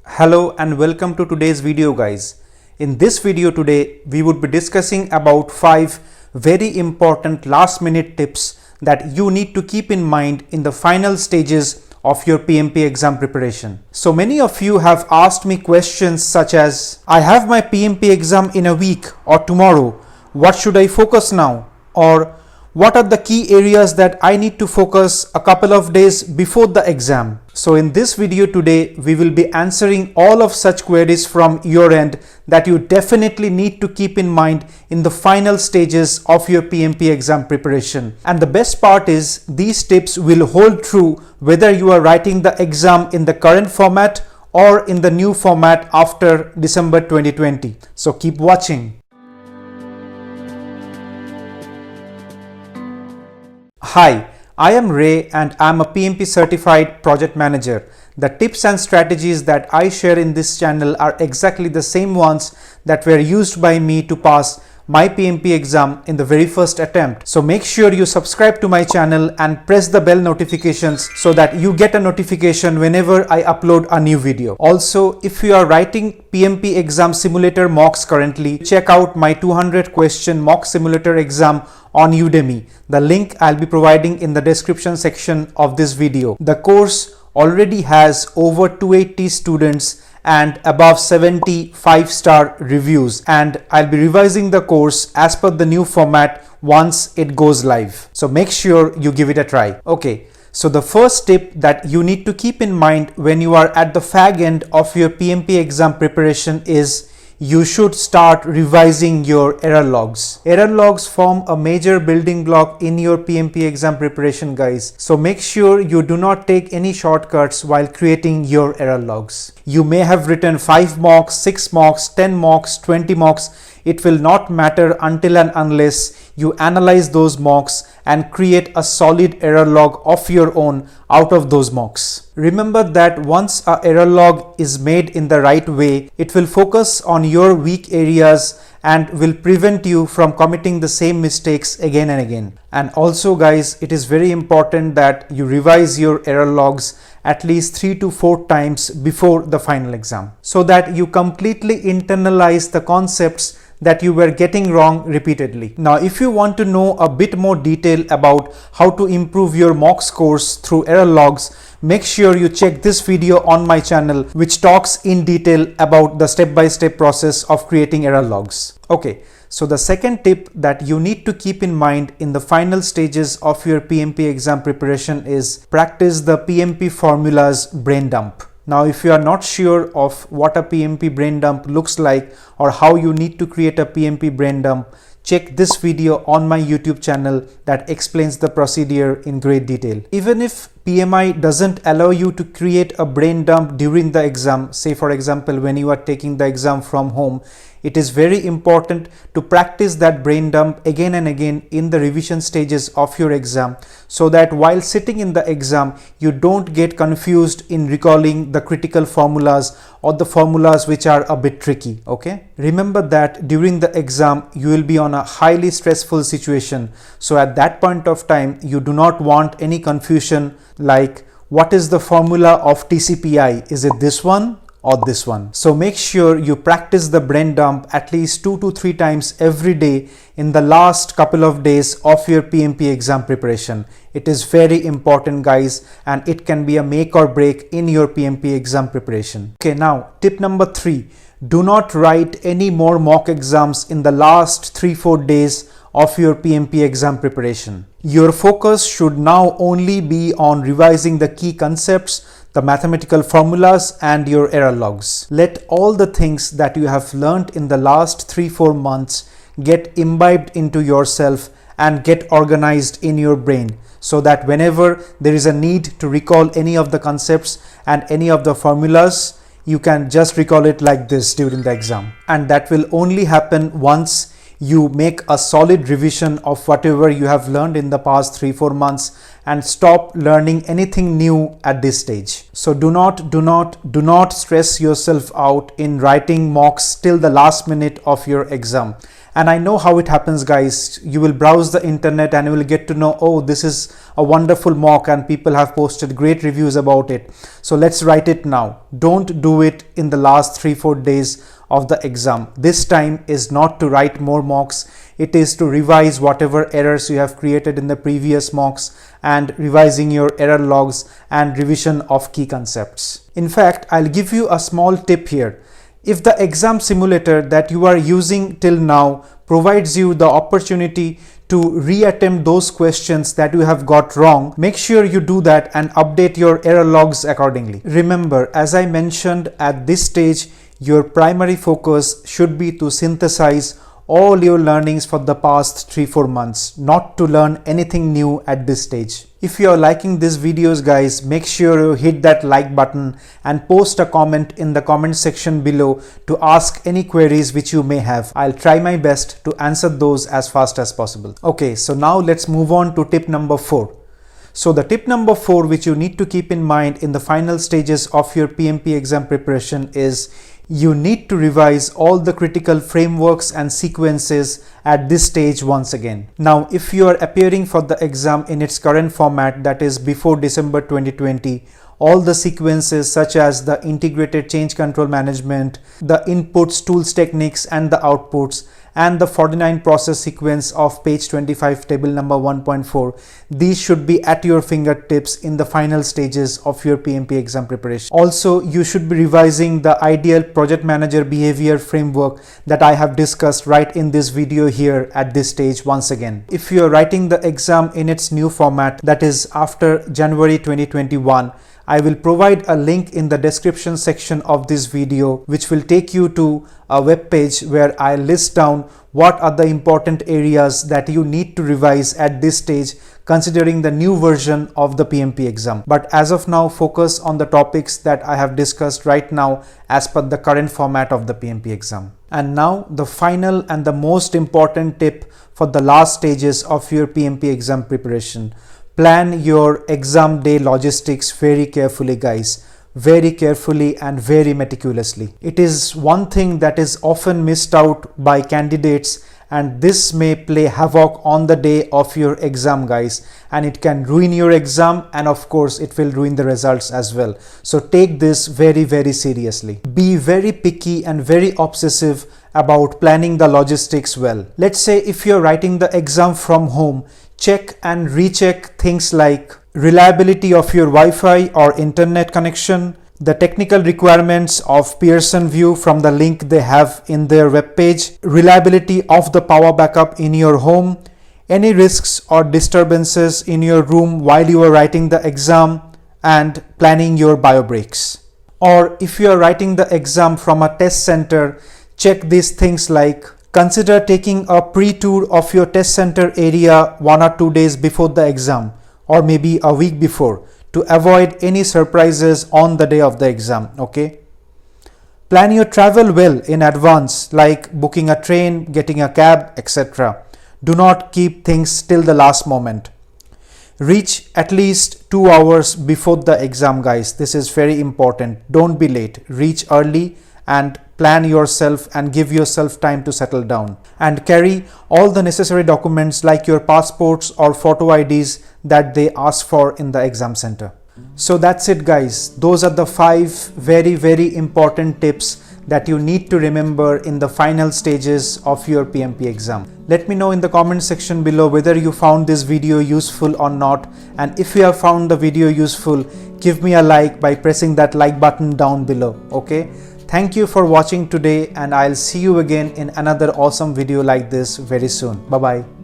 Hello and welcome to today's video, guys. In this video today, we would be discussing about 5 very important last minute tips that you need to keep in mind in the final stages of your PMP exam preparation. So many of you have asked me questions such as, I have my PMP exam in a week or tomorrow. What should I focus now? Or what are the key areas that I need to focus a couple of days before the exam? So in this video today, we will be answering all of such queries from your end that you definitely need to keep in mind in the final stages of your PMP exam preparation. And the best part is these tips will hold true whether you are writing the exam in the current format or in the new format after December 2020. So keep watching. Hi, I am Ray and I am a PMP certified project manager. The tips and strategies that I share in this channel are exactly the same ones that were used by me to pass my PMP exam in the very first attempt. So make sure you subscribe to my channel and press the bell notifications so that you get a notification whenever I upload a new video. Also, if you are writing PMP exam simulator mocks currently, check out my 200 question mock simulator exam on Udemy. The link I'll be providing in the description section of this video. The course already has over 280 students and above 70 5-star reviews, and I'll be revising the course as per the new format once it goes live. So make sure you give it a try. Okay, so the first tip that you need to keep in mind when you are at the fag end of your PMP exam preparation is you should start revising your error logs. Error logs form a major building block in your PMP exam preparation, guys. So make sure you do not take any shortcuts while creating your error logs. You may have written 5 mocks, 6 mocks, 10 mocks, 20 mocks. It will not matter until and unless you analyze those mocks and create a solid error log of your own out of those mocks. Remember that once an error log is made in the right way, it will focus on your weak areas and will prevent you from committing the same mistakes again and again. And also, guys, it is very important that you revise your error logs at least 3 to 4 times before the final exam so that you completely internalize the concepts that you were getting wrong repeatedly. Now, if you want to know a bit more detail about how to improve your mock scores through error logs, make sure you check this video on my channel, which talks in detail about the step-by-step process of creating error logs. Okay, so the second tip that you need to keep in mind in the final stages of your PMP exam preparation is practice the PMP formulas brain dump. Now, if you are not sure of what a PMP brain dump looks like or how you need to create a PMP brain dump, check this video on my YouTube channel that explains the procedure in great detail. Even if PMI doesn't allow you to create a brain dump during the exam, say for example when you are taking the exam from home, it is very important to practice that brain dump again and again in the revision stages of your exam so that while sitting in the exam, you don't get confused in recalling the critical formulas or the formulas which are a bit tricky. Okay, remember that during the exam, you will be on a highly stressful situation. So at that point of time, you do not want any confusion like what is the formula of TCPI? Is it this one or this one? So make sure you practice the brain dump at least 2 to 3 times every day in the last couple of days of your PMP exam preparation. It is very important, guys, and it can be a make or break in your PMP exam preparation. Okay, now tip number 3, do not write any more mock exams in the last 3-4 days of your PMP exam preparation. Your focus should now only be on revising the key concepts, the mathematical formulas and your error logs. Let all the things that you have learned in the last 3-4 months get imbibed into yourself and get organized in your brain so that whenever there is a need to recall any of the concepts and any of the formulas, you can just recall it like this during the exam. And that will only happen once you make a solid revision of whatever you have learned in the past 3-4 months and stop learning anything new at this stage. So do not stress yourself out in writing mocks till the last minute of your exam. And I know how it happens, guys. You will browse the internet and you will get to know, oh, this is a wonderful mock and people have posted great reviews about it. So let's write it now. Don't do it in the last 3-4 days of the exam. This time is not to write more mocks. It is to revise whatever errors you have created in the previous mocks and revising your error logs and revision of key concepts. In fact, I'll give you a small tip here. If the exam simulator that you are using till now provides you the opportunity to reattempt those questions that you have got wrong, make sure you do that and update your error logs accordingly. Remember, as I mentioned at this stage, your primary focus should be to synthesize all your learnings for the past 3-4 months, not to learn anything new at this stage. If you are liking these videos, guys, make sure you hit that like button and post a comment in the comment section below to ask any queries which you may have. I'll try my best to answer those as fast as possible. Okay, so now let's move on to tip number 4. So the tip number 4 which you need to keep in mind in the final stages of your PMP exam preparation is you need to revise all the critical frameworks and sequences at this stage once again. Now, if you are appearing for the exam in its current format, that is before December 2020, all the sequences such as the integrated change control management, the inputs, tools, techniques and the outputs, and the 49 process sequence of page 25 table number 1.4, these should be at your fingertips in the final stages of your PMP exam preparation. Also, you should be revising the ideal project manager behavior framework that I have discussed right in this video here at this stage once again. If you are writing the exam in its new format, that is after January 2021, I will provide a link in the description section of this video which will take you to a web page where I list down what are the important areas that you need to revise at this stage considering the new version of the PMP exam. But as of now, focus on the topics that I have discussed right now as per the current format of the PMP exam. And now the final and the most important tip for the last stages of your PMP exam preparation. Plan your exam day logistics very carefully, guys. Very carefully and very meticulously. It is one thing that is often missed out by candidates, and this may play havoc on the day of your exam, guys, and it can ruin your exam, and of course it will ruin the results as well. So take this very seriously. Be very picky and very obsessive about planning the logistics well. Let's say if you're writing the exam from home, check and recheck things like reliability of your Wi-Fi or internet connection, the technical requirements of Pearson VUE from the link they have in their web page, reliability of the power backup in your home, any risks or disturbances in your room while you are writing the exam, and planning your bio breaks. Or if you are writing the exam from a test center, check these things like consider taking a pre-tour of your test center area 1 or 2 days before the exam, or maybe a week before, to avoid any surprises on the day of the exam. Okay, plan your travel well in advance, like booking a train, getting a cab, etc. Do not keep things till the last moment. Reach at least 2 hours before the exam, guys. This is very important. Don't be late. Reach early and plan yourself and give yourself time to settle down, and carry all the necessary documents like your passports or photo IDs that they ask for in the exam center. So that's it, guys. Those are the 5 very important tips that you need to remember in the final stages of your PMP exam. Let me know in the comment section below whether you found this video useful or not, and if you have found the video useful, give me a like by pressing that like button down below. Okay, thank you for watching today, and I'll see you again in another awesome video like this very soon. Bye bye.